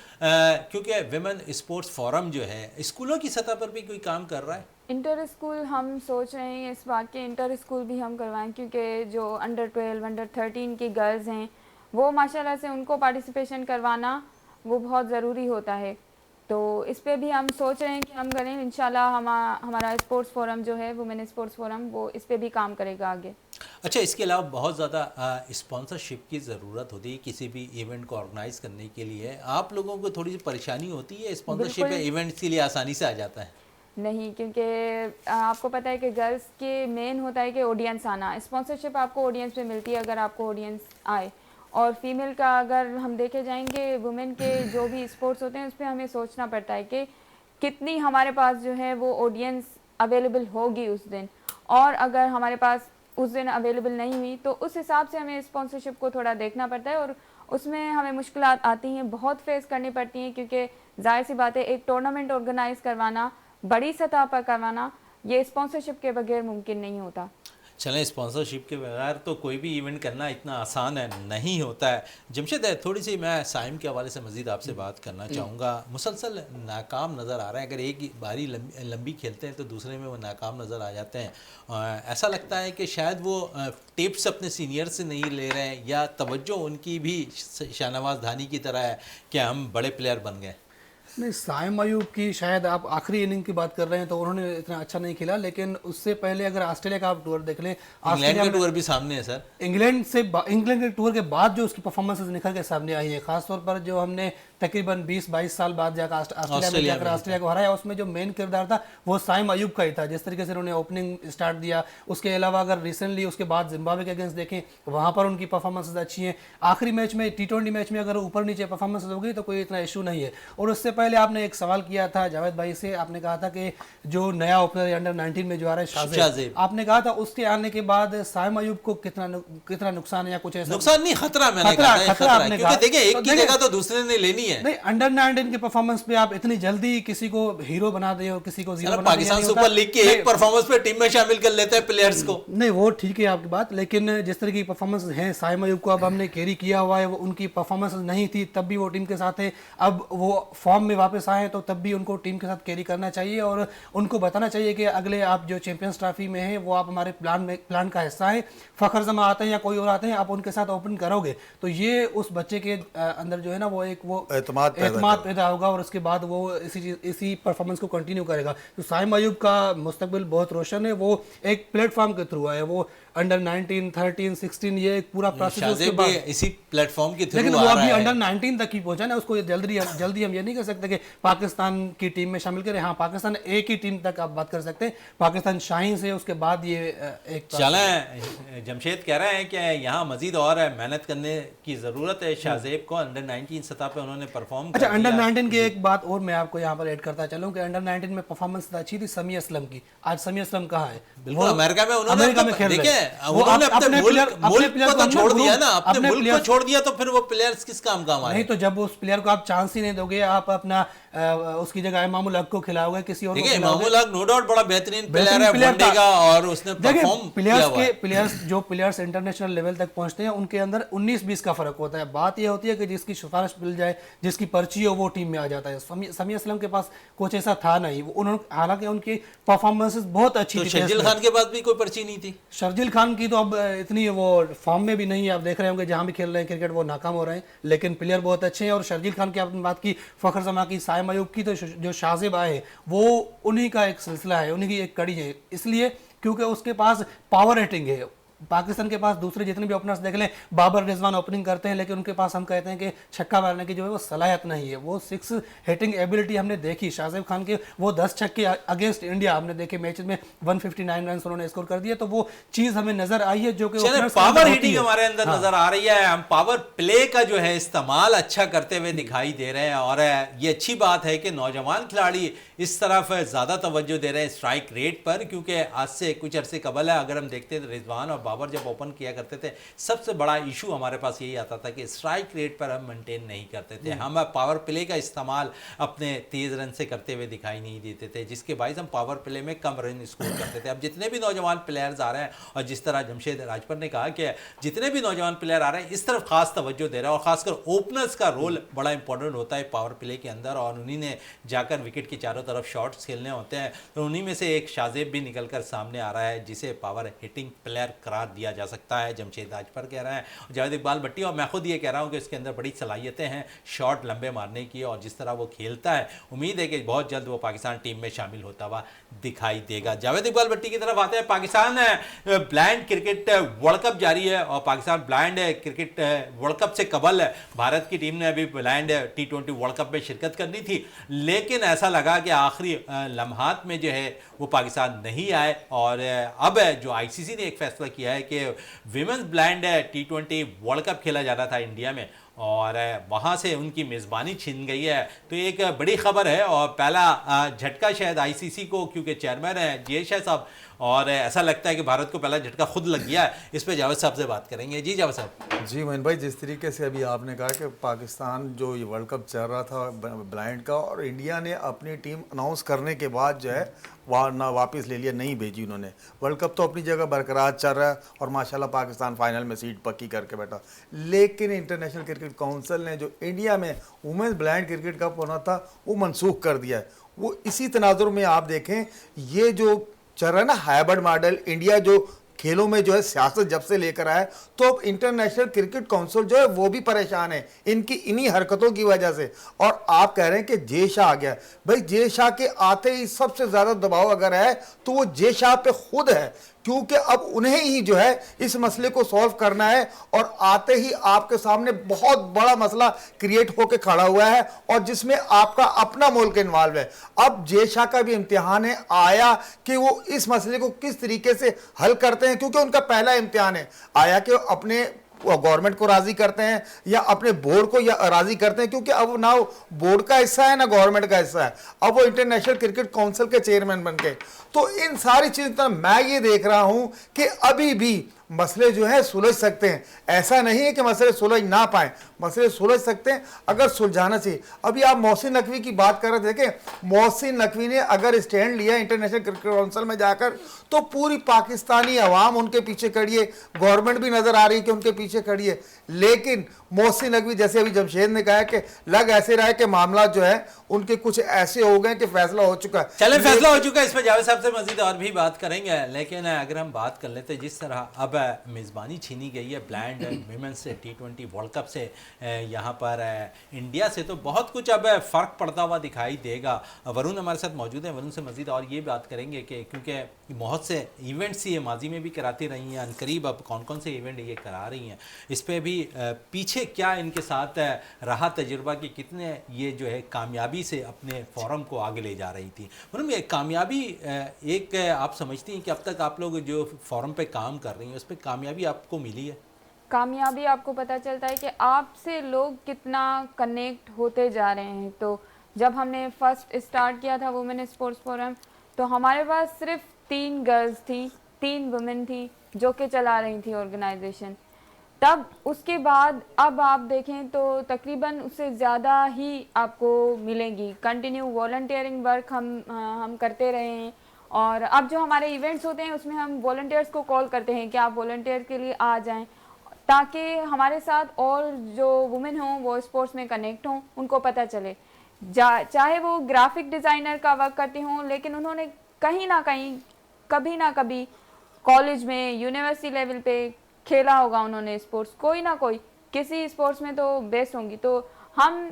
S1: क्योंकि विमेन स्पोर्ट्स फोरम जो है स्कूलों की सतह पर भी कोई काम कर रहा है?
S4: इंटर स्कूल हम सोच रहे हैं इस बात के इंटर स्कूल भी हम करवाएं, क्योंकि जो अंडर 12 अंडर 13 की गर्ल्स हैं वो माशाल्लाह से उनको पार्टिसिपेशन करवाना वो बहुत ज़रूरी होता है। तो इस पे भी हम सोच रहे हैं कि हम करें। इंशाल्लाह हमारा स्पोर्ट्स फोरम जो है वुमेन स्पोर्ट्स फोरम वो इस पे भी काम करेगा आगे।
S1: अच्छा, इसके अलावा बहुत ज़्यादा स्पॉन्सरशिप की ज़रूरत होती है किसी भी इवेंट को ऑर्गेनाइज करने के लिए। आप लोगों को थोड़ी सी परेशानी होती है स्पॉन्सरशिप या इवेंट्स के लिए आसानी से आ जाता है?
S4: नहीं, क्योंकि आपको पता है कि गर्ल्स के मेन होता है कि ऑडियंस आना। स्पॉन्सरशिप आपको ऑडियंस पे मिलती है अगर आपको ऑडियंस आए। और फीमेल का अगर हम देखे जाएंगे, वुमेन के जो भी स्पोर्ट्स होते हैं उस पर हमें सोचना पड़ता है कि कितनी हमारे पास जो है वो ऑडियंस अवेलेबल होगी उस दिन, और अगर हमारे पास उस दिन अवेलेबल नहीं हुई तो उस हिसाब से हमें स्पॉन्सरशिप को थोड़ा देखना पड़ता है। और उसमें हमें मुश्किलात आती हैं, बहुत फेस करनी पड़ती हैं, क्योंकि जाहिर सी बात है एक टूर्नामेंट ऑर्गेनाइज करवाना, बड़ी सतह पर करवाना, ये स्पॉन्सरशिप के बगैर मुमकिन नहीं होता।
S1: चलें, स्पॉन्सरशिप के बगैर तो कोई भी इवेंट करना इतना आसान नहीं होता है। जमशेद, थोड़ी सी मैं साइम के हवाले से मज़ीद आपसे बात करना चाहूँगा। मुसलसल नाकाम नज़र आ रहा है, अगर एक ही बारी लंबी खेलते हैं तो दूसरे में वो नाकाम नज़र आ जाते हैं। ऐसा लगता है कि शायद वो टिप्स अपने सीनियर से नहीं ले रहे हैं, या तवज्जो उनकी भी शाहनवाज धानी की तरह है कि हम बड़े प्लेयर बन गए।
S2: नहीं, साइम अयूब की शायद आप आखिरी इनिंग की बात कर रहे हैं तो उन्होंने इतना अच्छा नहीं खेला, लेकिन उससे पहले अगर ऑस्ट्रेलिया का आप टूर देख लें,
S1: इंग्लैंड का टूर भी सामने है सर।
S2: इंग्लैंड के टूर के बाद जो उसकी परफॉर्मेंसेस निकल के सामने आई है, खासतौर पर जो हमने तकरीबन 20-22 साल बाद जाकर ऑस्ट्रेलिया को हराया, उसमें जो मेन किरदार था वो साइम अयूब का ही था। जिस तरीके से उन्होंने ओपनिंग स्टार्ट दिया, उसके अलावा अगर रिसेंटली उसके बाद जिम्बाब्वे के अगेंस्ट देखें वहाँ पर उनकी परफॉर्मेंसेस अच्छी हैं। आखिरी मैच में T20 मैच में अगर ऊपर नीचे परफॉर्मेंसेस होगी तो कोई इतना इशू नहीं है। और उससे पहले आपने एक सवाल किया था जावेद भाई से, आपने कहा था कि जो नया ओपनर अंडर 19 में जो आ रहा है शाहजेब, आपने कहा था उसके आने के बाद साइम अयूब को कितना नुकसान है या कुछ ऐसा?
S1: नुकसान नहीं, खतरा मैंने कहा है, क्योंकि देखिए एक की जगह तो दूसरे ने लेनी है।
S2: नहीं, अंडर 19 के परफॉर्मेंस पे आप इतनी जल्दी किसी को हीरो बना दे और किसी को जीरो बना दे।
S1: पाकिस्तान सुपर लीग के एक परफॉर्मेंस पे टीम में शामिल कर लेते हैं प्लेयर्स को।
S2: नहीं, वो ठीक है आपकी बात, लेकिन जिस तरह की परफॉर्मेंस है साइम अयूब को अब हमने कैरी किया हुआ है, वो उनकी परफॉर्मेंस नहीं थी तब भी वो टीम के साथ है, अब वो फॉर्म में वापस आए तो तब भी उनको टीम के साथ कैरी करना चाहिए और उनको बताना चाहिए कि अगले आप जो चैंपियंस ट्रॉफी में है वो आप हमारे प्लान का हिस्सा है। फखर जमा आते हैं या कोई और आते हैं, आप उनके साथ ओपन करोगे तो ये उस बच्चे के अंदर जो है ना वो एक वो एतमाद पैदा होगा और उसके बाद वो इसी परफॉर्मेंस को कंटिन्यू करेगा। तो साइम अयूब का मुस्तकबिल बहुत रोशन है, वो एक प्लेटफॉर्म के थ्रू आया, वो अंडर 19, 13, 16 ये एक पूरा प्रोसेस उसके बाद
S1: इसी प्लेटफॉर्म के थ्रू,
S2: लेकिन वो अभी अंडर 19 तक ही पहुंचा ना, उसको जल्दी हम ये नहीं कर सकते कि पाकिस्तान की टीम में शामिल करें। हाँ, पाकिस्तान एक ही टीम तक आप बात कर सकते हैं, पाकिस्तान शाहीन से, उसके बाद ये एक
S1: चलें। जमशेद कह रहे हैं कि यहाँ मजीद और मेहनत करने की ज़रूरत है। शाहजेब को अंडर 19 सतह पे उन्होंने परफॉर्म
S2: अच्छा, अंडर 19 की एक बात और मैं आपको यहाँ पर ऐड करता चलूँ कि अंडर 19 में परफॉर्मेंस अच्छी थी समी असलम की। आज समी असलम कहाँ है?
S1: बिल्कुल, अमेरिका में
S2: उन्होंने
S1: अपने मुल्क को तो छोड़ दिया ना, अपने मुल्क को छोड़ दिया तो फिर वो प्लेयर्स किस काम आए?
S2: नहीं, तो जब उस प्लेयर को आप चांस ही नहीं दोगे, आप अपना उसकी जगह इमामुल हक को खिलाओगे, किसी और को खिलाओगे।
S1: इमामुल हक नो डाउट बड़ा बेहतरीन प्लेयर है वनडे का और उसने परफॉर्म किया हुआ है।
S2: जो प्लेयर्स इंटरनेशनल लेवल तक पहुंचते हैं उनके अंदर 19-20 का फर्क होता है। बात यह होती है कि जिसकी सिफारिश मिल जाए, जिसकी पर्ची हो, वो टीम में आ जाता है। समी असलम के पास कुछ ऐसा था नहीं, उन्होंने हालांकि उनकी परफॉर्मेंसेस बहुत अच्छी थी।
S1: शर्जील खान के पास भी कोई पर्ची नहीं थी।
S2: शर्जील खान की तो अब इतनी वो फॉर्म में भी नहीं है, आप देख रहे होंगे जहां भी खेल रहे हैं क्रिकेट वो नाकाम हो रहे हैं, लेकिन प्लेयर बहुत अच्छे हैं। और शर्जील खान की आपने बात की, फखर जमा की, साइम अयूब की, तो जो शाहजेब आए वो उन्हीं का एक सिलसिला है, उन्हीं की एक कड़ी है, इसलिए क्योंकि उसके पास पावर रेटिंग है। पाकिस्तान के पास दूसरे जितने भी ओपनर्स देख लें, बाबर रिजवान ओपनिंग करते हैं, लेकिन उनके पास हम कहते हैं कि छक्का मारने की जो है वो सलाहियत नहीं है। वो 6 हिटिंग एबिलिटी हमने देखी शाहजेब खान के, वो 10 छक्के अगेंस्ट इंडिया हमने देखे मैच में, 159 रन उन्होंने स्कोर कर दिए। तो वो चीज़ हमें नजर आई है जो कि
S1: पावर हिटिंग हमारे अंदर नजर आ रही है, हम पावर प्ले का जो है इस्तेमाल अच्छा करते हुए दिखाई दे रहे हैं। और ये अच्छी बात है कि नौजवान खिलाड़ी इस तरफ ज़्यादा तवज्जो दे रहे हैं स्ट्राइक रेट पर, क्योंकि आज से कुछ अरसे कबल है अगर हम देखते थे रिजवान और बाबर जब ओपन किया करते थे, सबसे बड़ा इशू हमारे पास यही आता था कि स्ट्राइक रेट पर हम मेंटेन नहीं करते थे, हम पावर प्ले का इस्तेमाल अपने तेज़ रन से करते हुए दिखाई नहीं देते थे, जिसके बायस हम पावर प्ले में कम रन स्कोर करते थे। अब जितने भी नौजवान प्लेयर्स आ रहे हैं, और जिस तरह जमशेद राजपूत ने कहा कि जितने भी नौजवान प्लेयर आ रहे हैं इस तरफ खास तवज्जो दे रहे हैं, और खासकर ओपनर्स का रोल बड़ा इंपॉर्टेंट होता है पावर प्ले के अंदर, और उन्हीं ने जाकर विकेट की चारों तरफ शॉट्स खेलने होते हैं। तो उन्हीं में से एक शाहजेब भी निकलकर सामने आ रहा है जिसे पावर हिटिंग प्लेयर करार दिया जा सकता है, जमशेद राजपूत कह रहे हैं, जावेद इकबाल भट्टी, और मैं खुद ये कह रहा हूँ कि इसके अंदर बड़ी सलाहियतें हैं शॉट लंबे मारने की, और जिस तरह वो खेलता है उम्मीद है कि बहुत जल्द वो पाकिस्तान टीम में शामिल होता हुआ दिखाई देगा। जावेद इकबाल भट्टी की तरफ आते हैं। Pakistan blind cricket world cup जारी है, और Pakistan blind cricket world cup से कबल भारत की टीम ने अभी ब्लाइंड T20 वर्ल्ड कप में शिरकत करनी थी, लेकिन ऐसा लगा कि आखिरी लम्हात में जो है वो पाकिस्तान नहीं आए, और अब जो ICC ने एक फैसला किया है कि women's blind T20 world cup खेला जा रहा था इंडिया में, और वहाँ से उनकी मेज़बानी छिन गई है। तो एक बड़ी खबर है, और पहला झटका शायद ICC को, क्योंकि चेयरमैन है जे शाह साहब, और ऐसा लगता है कि भारत को पहला झटका खुद लग गया है। इस पे जावेद साहब से बात करेंगे। जी जावेद साहब।
S3: जी मोइन भाई, जिस तरीके से अभी आपने कहा कि पाकिस्तान जो ये वर्ल्ड कप चल रहा था ब्लाइंड का, और इंडिया ने अपनी टीम अनाउंस करने के बाद जो है वहाँ ना वापस ले लिया, नहीं भेजी उन्होंने। वर्ल्ड कप तो अपनी जगह बरकरार चल रहा है, और माशाल्लाह पाकिस्तान फाइनल में सीट पक्की करके बैठा, लेकिन इंटरनेशनल क्रिकेट काउंसिल ने जो इंडिया में वुमेन्स ब्लाइंड क्रिकेट कप होना था वो मनसूख कर दिया है। वो इसी तनाजुर में आप देखें, ये जो चल रहा है ना हाइब्रिड मॉडल, इंडिया जो खेलों में जो है सियासत जब से लेकर आए, तो अब इंटरनेशनल क्रिकेट काउंसिल जो है वो भी परेशान है इनकी इन्हीं हरकतों की वजह से। और आप कह रहे हैं कि जे शाह आ गया, भाई जे शाह के आते ही सबसे ज़्यादा दबाव अगर है तो वो जे शाह पे खुद है, क्योंकि अब उन्हें ही जो है इस मसले को सॉल्व करना है, और आते ही आपके सामने बहुत बड़ा मसला क्रिएट होकर खड़ा हुआ है, और जिसमें आपका अपना मुल्क इन्वॉल्व है। अब जे शाह का भी इम्तिहान है आया कि वो इस मसले को किस तरीके से हल करते हैं, क्योंकि उनका पहला इम्तिहान है आया कि अपने गवर्नमेंट को राजी करते हैं या अपने बोर्ड को या राजी करते हैं, क्योंकि अब ना बोर्ड का हिस्सा है ना गवर्नमेंट का हिस्सा है, अब वो इंटरनेशनल क्रिकेट काउंसिल के चेयरमैन बन गए। तो इन सारी चीज़ों मैं ये देख रहा हूं कि अभी भी मसले जो है सुलझ सकते हैं, ऐसा नहीं है कि मसले सुलझ ना पाए, मसले सुलझ सकते हैं अगर सुलझाना चाहिए। अभी आप मोहसिन नकवी की बात कर रहे थे कि मोहसिन नकवी ने अगर स्टैंड लिया इंटरनेशनल क्रिकेट काउंसिल में जाकर, तो पूरी पाकिस्तानी अवाम उनके पीछे खड़ी है, गवर्नमेंट भी नजर आ रही है कि उनके पीछे खड़ी है। लेकिन मोहसिन नकवी, जैसे अभी जमशेद ने कहा कि लग ऐसे रहा है कि मामला जो है उनके कुछ ऐसे हो गए कि फैसला हो चुका है।
S1: चले फैसला हो चुका है, इस पर जावेद साहब से मजीद और भी बात करेंगे, लेकिन अगर हम बात कर लेते जिस तरह अब मेज़बानी छीनी गई है blind women's T20 world cup से, यहाँ पर इंडिया से, तो बहुत कुछ अब फ़र्क पड़ता हुआ दिखाई देगा। वरुण हमारे साथ मौजूद हैं, वरुण से मजीद और ये बात करेंगे कि क्योंकि बहुत से इवेंट्स ये माजी में भी कराती रही हैं, अनकरीब अब कौन कौन से इवेंट ये करा रही हैं, इस पर भी पीछे क्या इनके साथ रहा तजुर्बा कि कितने ये जो है कामयाबी से अपने फोरम को आगे ले जा रही थी। वरुण, ये कामयाबी एक आप समझती हैं कि अब तक आप लोग जो फोरम पे काम कर रही हैं उस पर कामयाबी आपको मिली है?
S4: कामयाबी आपको पता चलता है कि आपसे लोग कितना कनेक्ट होते जा रहे हैं। तो जब हमने फर्स्ट स्टार्ट किया था वुमेन स्पोर्ट्स फोरम, तो हमारे पास सिर्फ 3 गर्ल्स थी, 3 वुमेन थी जो कि चला रही थी ऑर्गेनाइजेशन। तब उसके बाद अब आप देखें तो तकरीबन उससे ज़्यादा ही आपको मिलेंगी। कंटिन्यू वॉलंटियरिंग वर्क हम करते रहे हैं, और अब जो हमारे इवेंट्स होते हैं उसमें हम वॉलंटियर्स को कॉल करते हैं कि आप वॉलंटियर के लिए आ जाएं, ताकि हमारे साथ और जो वुमेन हों वो स्पोर्ट्स में कनेक्ट हों, उनको पता चले। चाहे वो ग्राफिक डिज़ाइनर का वर्क करती हों, लेकिन उन्होंने कहीं ना कहीं कभी ना कभी कॉलेज में, यूनिवर्सिटी लेवल पे खेला होगा उन्होंने स्पोर्ट्स, कोई ना कोई किसी स्पोर्ट्स में तो बेस्ट होंगी। तो हम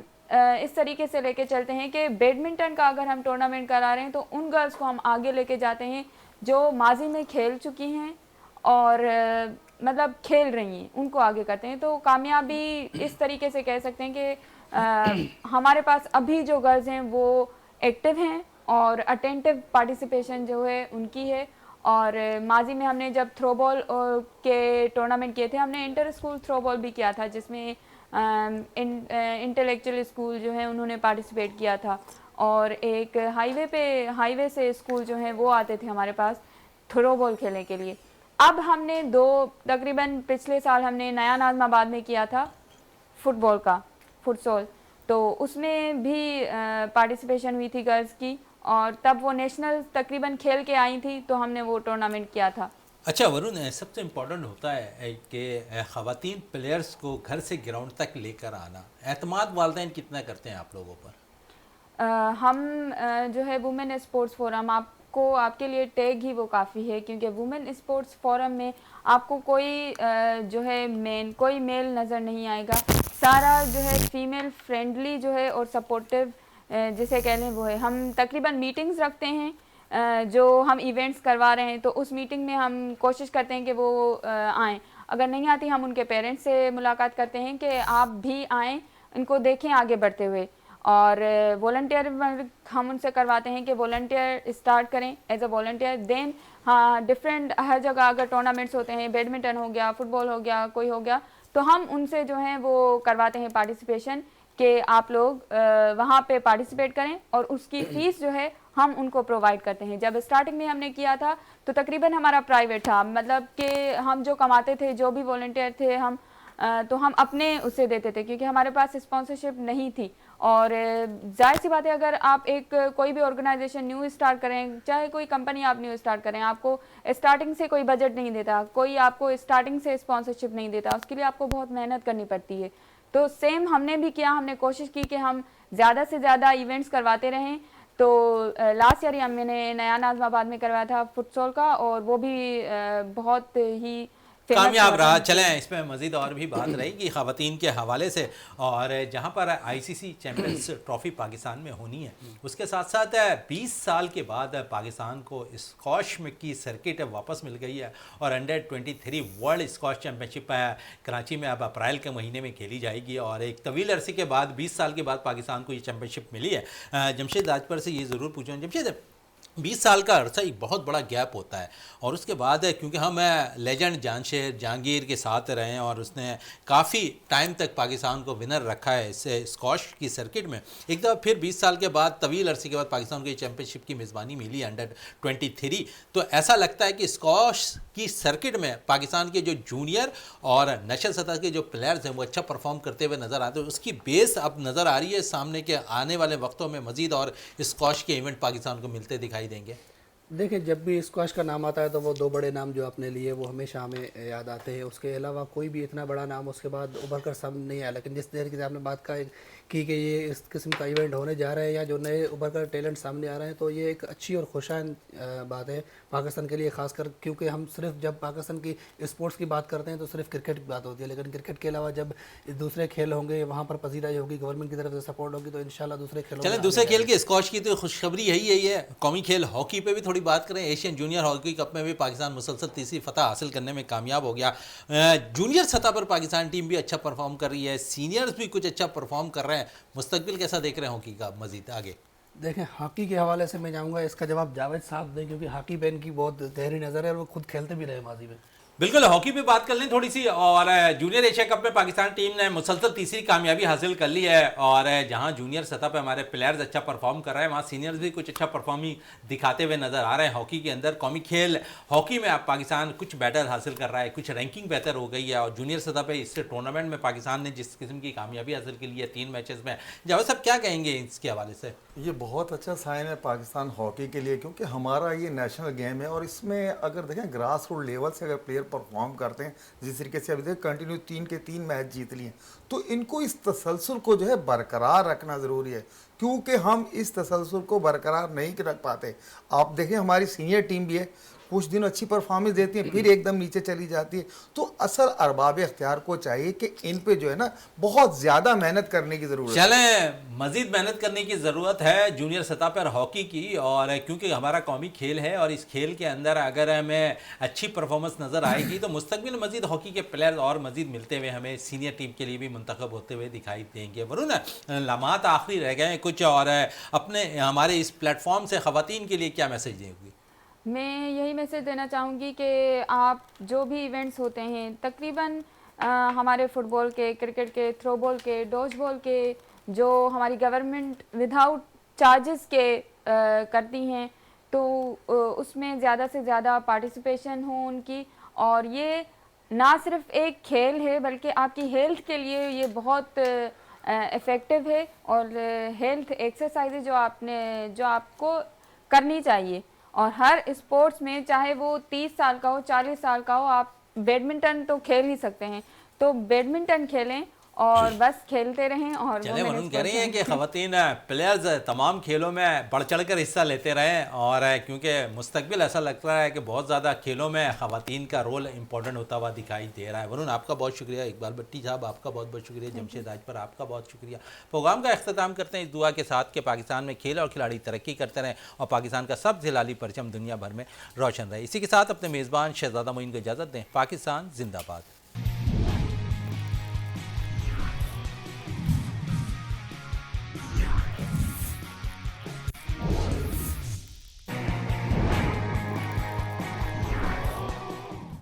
S4: इस तरीके से लेके चलते हैं कि बैडमिंटन का अगर हम टूर्नामेंट करा रहे हैं तो उन गर्ल्स को हम आगे लेके जाते हैं जो माजी में खेल चुकी हैं और मतलब खेल रही हैं उनको आगे करते हैं। तो कामयाबी इस तरीके से कह सकते हैं कि हमारे पास अभी जो गर्ल्स हैं वो एक्टिव हैं और अटेंटिव पार्टिसिपेशन जो है उनकी है। और माजी में हमने जब थ्रो बॉल के टूर्नामेंट किए थे, हमने इंटर स्कूल थ्रो बॉल भी किया था जिसमें इंटेलेक्चुअल स्कूल जो है उन्होंने पार्टिसिपेट किया था। और एक हाईवे से स्कूल जो है वो आते थे हमारे पास थ्रो बॉल खेलने के लिए। अब हमने तकरीबन पिछले साल हमने नया नाज़माबाद में किया था फुटबॉल का फुटसॉल, तो उसमें भी पार्टिसिपेशन हुई थी गर्ल्स की और तब वो नेशनल तकरीबन खेल के आई थी, तो हमने वो टूर्नामेंट किया था।
S1: अच्छा वरुण, सबसे इम्पोर्टेंट होता है कि ख़वातीन प्लेयर्स को घर से ग्राउंड तक लेकर आना, एतमाद वालिदैन कितना करते हैं आप लोगों पर?
S4: हम जो है वुमेन स्पोर्ट्स फोरम, आपको आपके लिए टैग ही वो काफ़ी है, क्योंकि वुमेन स्पोर्ट्स फोरम में आपको कोई जो है कोई मेल नज़र नहीं आएगा। सारा जो है फीमेल फ्रेंडली जो है और सपोर्टिव जिसे कह लें वो है। हम तकरीबन मीटिंग्स रखते हैं जो हम इवेंट्स करवा रहे हैं, तो उस मीटिंग में हम कोशिश करते हैं कि वो आएँ। अगर नहीं आती हम उनके पेरेंट्स से मुलाकात करते हैं कि आप भी आएँ, इनको देखें आगे बढ़ते हुए। और वॉलंटियर हम उनसे करवाते हैं कि वॉलंटियर स्टार्ट करें एज अ वॉलंटियर। देन हाँ, डिफरेंट हर जगह अगर टूर्नामेंट्स होते हैं, बैडमिंटन हो गया, फुटबॉल हो गया, कोई हो गया, तो हम उनसे जो है वो करवाते हैं पार्टिसिपेशन कि आप लोग वहाँ पे पार्टिसिपेट करें और उसकी फ़ीस जो है हम उनको प्रोवाइड करते हैं। जब स्टार्टिंग में हमने किया था तो तकरीबन हमारा प्राइवेट था, मतलब कि हम जो कमाते थे, जो भी वॉलंटियर थे हम तो हम अपने उससे देते थे, क्योंकि हमारे पास स्पॉन्सरशिप नहीं थी। और जाहिर सी बात है, अगर आप कोई भी ऑर्गेनाइजेशन न्यू स्टार्ट करें, चाहे कोई कंपनी आप न्यू स्टार्ट करें, आपको स्टार्टिंग से कोई बजट नहीं देता, कोई आपको स्टार्टिंग से स्पॉन्सरशिप नहीं देता, उसके लिए आपको बहुत मेहनत करनी पड़ती है। तो सेम हमने भी किया, हमने कोशिश की कि हम ज़्यादा से ज़्यादा इवेंट्स करवाते रहें। तो लास्ट ईयर मैंने नया नाज़माबाद में करवाया था फुटसॉल का, और वो भी बहुत ही
S1: कामयाब रहा। चलें इस पर मज़ीद और भी बात रहेगी ख़वातीन के हवाले से। और जहाँ पर आईसीसी चैम्पियंस ट्रॉफ़ी पाकिस्तान में होनी है, उसके साथ साथ 20 साल के बाद पाकिस्तान को स्क्वॉश में की सर्किट वापस मिल गई है और अंडर-23 वर्ल्ड स्क्वॉश चैम्पियनशिप कराची में अब अप्रैल के महीने में खेली जाएगी। और एक तवील अरसे के बाद 20 साल के बाद पाकिस्तान को ये चैम्पियनशिप मिली है। जमशेद राजपर से ये ज़रूर पूछूँ, जमशेद 20 साल का अरसा एक बहुत बड़ा गैप होता है, और उसके बाद क्योंकि हम लेजेंड जामशेद जहांगीर के साथ रहे हैं और उसने काफ़ी टाइम तक पाकिस्तान को विनर रखा है इस स्क्वॉश की सर्किट में, एक दफ़ा फिर 20 साल के बाद तवील अरसे के बाद पाकिस्तान को ये चैम्पियनशिप की मेज़बानी मिली अंडर-23। तो ऐसा लगता है कि स्क्वॉश की सर्किट में पाकिस्तान के जो जूनियर और नेशनल सतह के जो प्लेयर्स हैं वो अच्छा परफॉर्म करते हुए नज़र आते हैं। उसकी बेस अब नज़र आ रही है सामने के आने वाले वक्तों में मज़ीद और स्क्वॉश के इवेंट पाकिस्तान को मिलते दिखाई देंगे।
S2: देखिए, जब भी स्क्वॉश का नाम आता है तो वो दो बड़े नाम जो आपने लिए वो हमेशा हमें याद आते हैं। उसके अलावा कोई भी इतना बड़ा नाम उसके बाद उभर कर सामने नहीं आया। लेकिन जिस तरीके से आपने बात की कि ये इस किस्म का इवेंट होने जा रहा है या जो नए उभर कर टैलेंट सामने आ रहे हैं, तो ये एक अच्छी और खुशाइन बात है पाकिस्तान के लिए, खासकर क्योंकि हम सिर्फ जब पाकिस्तान की स्पोर्ट्स की बात करते हैं तो सिर्फ क्रिकेट की बात होती है। लेकिन क्रिकेट के अलावा जब दूसरे खेल होंगे, वहाँ पर पजीराई होगी, गवर्नमेंट की तरफ से सपोर्ट होगी, तो इंशाल्लाह दूसरे खेलों
S1: चलें दूसरे खेल के स्क्वॉश की तो खुशखबरी यही है। कौमी खेल हॉकी पे भी थोड़ी बात करें। एशियन जूनियर हॉकी कप में भी पाकिस्तान मुसलसल तीसरी फतह हासिल करने में कामयाब हो गया। जूनियर सतह पर पाकिस्तान टीम भी अच्छा परफॉर्म कर रही है, सीनियर्स भी कुछ अच्छा परफॉर्म कर रहे हैं। मुस्तकबिल कैसा देख रहे हैं हॉकी का मजीद आगे?
S2: देखें, हॉकी के हवाले से मैं चाहूँगा इसका जवाब जावेद साहब दें, क्योंकि हॉकी पे इनकी बहुत गहरी नज़र है और वो खुद खेलते भी रहे माजी में।
S1: बिल्कुल, हॉकी पे बात कर लें थोड़ी सी। और जूनियर एशिया कप में पाकिस्तान टीम ने मुसलसल तीसरी कामयाबी हासिल कर ली है। और जहां जूनियर सतह पे हमारे प्लेयर्स अच्छा परफॉर्म कर रहे हैं, वहां सीनियर्स भी कुछ अच्छा परफॉर्मिंग दिखाते हुए नजर आ रहे हैं हॉकी के अंदर। कौमी खेल हॉकी में अब पाकिस्तान कुछ बेटर हासिल कर रहा है, कुछ रैंकिंग बेहतर हो गई है। और जूनियर सतह पर इस टूर्नामेंट में पाकिस्तान ने जिस किस्म की कामयाबी हासिल की है 3 मैचेस में, जावेद साहब क्या कहेंगे इसके हवाले से?
S3: ये बहुत अच्छा साइन है पाकिस्तान हॉकी के लिए, क्योंकि हमारा ये नेशनल गेम है और इसमें अगर देखें ग्रास रूट लेवल से अगर प्लेयर परफॉर्म करते हैं जिस तरीके से अभी देखें कंटिन्यू 3 के 3 मैच जीत लिए, तो इनको इस तसलसल को जो है बरकरार रखना ज़रूरी है, क्योंकि हम इस तसलसल को बरकरार नहीं रख पाते। आप देखें हमारी सीनियर टीम भी है, कुछ दिन अच्छी परफॉर्मेंस देती हैं, फिर एकदम नीचे चली जाती है। तो असल अरबाब इख्तियार को चाहिए कि इन पे जो है ना बहुत ज़्यादा मेहनत करने की ज़रूरत है।
S1: चलें, मजीद मेहनत करने की ज़रूरत है जूनियर सतह पर हॉकी की, और क्योंकि हमारा कौमी खेल है और इस खेल के अंदर अगर हमें अच्छी परफॉर्मेंस नज़र आएगी तो मुस्तकबिल में मजीद हॉकी के प्लेयर और मजीद मिलते हुए हमें सीनियर टीम के लिए भी मुंतखब होते हुए दिखाई देंगे। वरुण, लम्हात आखिरी रह गए कुछ, और अपने हमारे इस प्लेटफॉर्म से ख़वातीन के लिए क्या मैसेज देंगे?
S4: मैं यही मैसेज देना चाहूँगी कि आप जो भी इवेंट्स होते हैं तकरीबन हमारे फुटबॉल के, क्रिकेट के, थ्रो बॉल के, डॉज बॉल के, जो हमारी गवर्नमेंट विदाउट चार्जेस के करती हैं, तो उसमें ज़्यादा से ज़्यादा पार्टिसिपेशन हो उनकी। और ये ना सिर्फ एक खेल है बल्कि आपकी हेल्थ के लिए ये बहुत इफ़ेक्टिव है, और हेल्थ एक्सरसाइज जो आपको करनी चाहिए। और हर स्पोर्ट्स में, चाहे वो 30 साल का हो, 40 साल का हो, आप बैडमिंटन तो खेल ही सकते हैं, तो बैडमिंटन खेलें और बस खेलते रहें। और
S1: चले, वरुण कह रही हैं कि ख़वातीन प्लेयर्स तमाम खेलों में बढ़ चढ़ कर हिस्सा लेते रहें, और क्योंकि मुस्तकबिल ऐसा लग रहा है कि बहुत ज़्यादा खेलों में ख़वातीन का रोल इंपॉर्टेंट होता हुआ दिखाई दे रहा है। वरुण, आपका बहुत शुक्रिया। इकबाल भट्टी साहब, आपका बहुत बहुत शुक्रिया। जमशेद आजपर, आपका बहुत शुक्रिया। प्रोग्राम का अख्ताम करते हैं इस दुआ के साथ कि पाकिस्तान में खेल और खिलाड़ी तरक्की करते रहें और पाकिस्तान का सबसे लाली परचम दुनिया भर में रोशन रहे। इसी के साथ अपने मेज़बान शहजादा मोइन को इजाज़त दें। पाकिस्तान जिंदाबाद।